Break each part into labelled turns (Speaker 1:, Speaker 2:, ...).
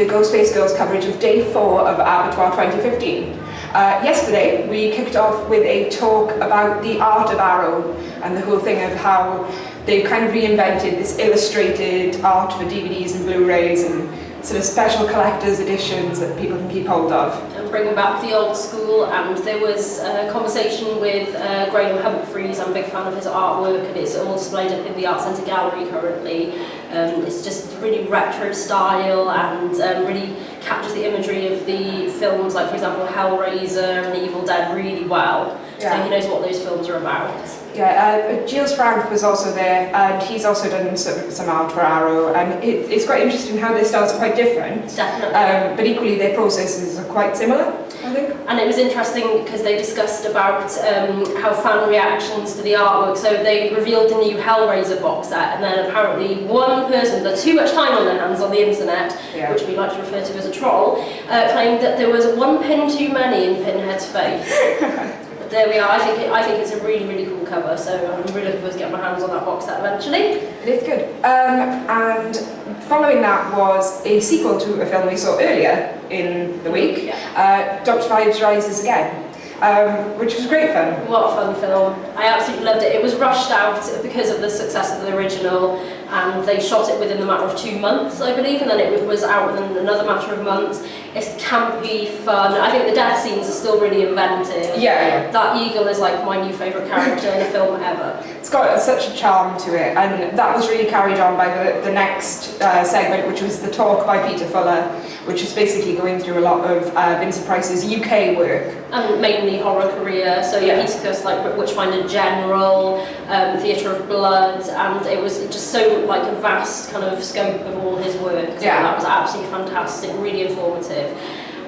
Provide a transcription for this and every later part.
Speaker 1: the Ghostface Girls coverage of Day 4 of Abertoir 2015. Yesterday, we kicked off with a talk about the art of Arrow and the whole thing of how they've kind of reinvented this illustrated art for DVDs and Blu-rays and sort of special collector's editions that people can keep hold of.
Speaker 2: And bringing back the old school, and there was a conversation with Humpheys. I'm a big fan of his artwork, and it's all displayed up in the Art Centre gallery currently. It's just really retro style and really captures the imagery of the films, like for example Hellraiser and Evil Dead really well. Yeah. So he knows what those films are about.
Speaker 1: Yeah, Gilles Vranckx was also there, and he's also done some art for Arrow, and it's quite interesting how their styles are quite different.
Speaker 2: Definitely.
Speaker 1: But equally their processes are quite similar, I think.
Speaker 2: And it was interesting because they discussed about how fan reactions to the artwork. So they revealed a new Hellraiser box set, and then apparently one person with too much time on their hands on the internet, which we like to refer to as a troll, claimed that there was one pin too many in Pinhead's face. But there we are. I think it's a really, really cool cover, so I'm really looking forward to getting my hands on that box set eventually.
Speaker 1: It is good. And following that was a sequel to a film we saw earlier in the week, Dr. Phibes Rises Again, which was great fun.
Speaker 2: What a fun film. I absolutely loved it. It was rushed out because of the success of the original, and they shot it within the matter of 2 months, I believe, and then it was out within another matter of months. It's campy, fun. I think the death scenes are still really inventive.
Speaker 1: Yeah.
Speaker 2: That eagle is like my new favourite character in a film ever.
Speaker 1: It's got such a charm to it, and that was really carried on by the next segment, which was the talk by Peter Fuller, which is basically going through a lot of Vincent Price's UK work.
Speaker 2: And mainly horror career, so he took us like Witchfinder General, Theatre of Blood, and it was just so like a vast kind of scope of all his work. So that was absolutely fantastic, really informative.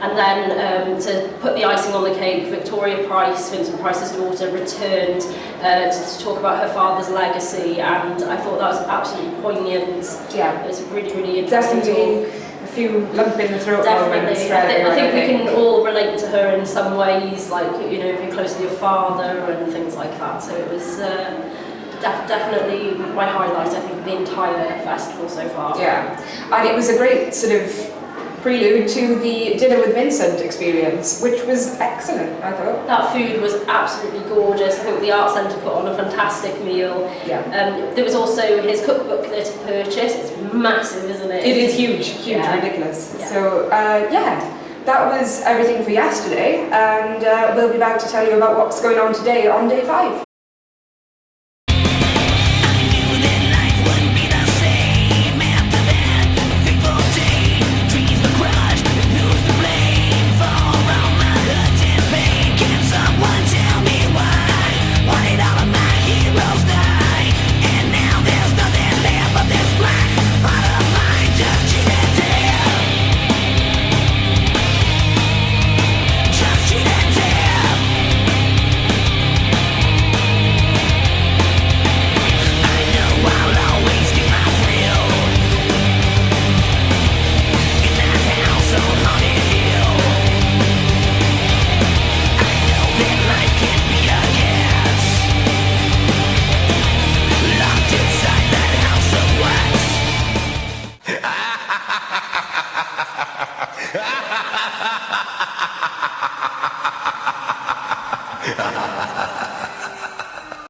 Speaker 2: And then to put the icing on the cake, Victoria Price, Vincent Price's daughter, returned to talk about her father's legacy, and I thought that was absolutely poignant. Yeah, it was really, really interesting.
Speaker 1: Definitely a few lump in the throat moments.
Speaker 2: I think we can all relate to her in some ways, like, you know, being close to your father and things like that. So it was definitely my highlight, I think, of the entire festival so far.
Speaker 1: Yeah, and it was a great sort of prelude to the Dinner with Vincent experience, which was excellent, I thought.
Speaker 2: That food was absolutely gorgeous. I think the Art Centre put on a fantastic meal. Yeah. There was also his cookbook there to purchase. It's massive, isn't it?
Speaker 1: It is huge, ridiculous. Yeah. So, that was everything for yesterday, and we'll be back to tell you about what's going on today on Day 5.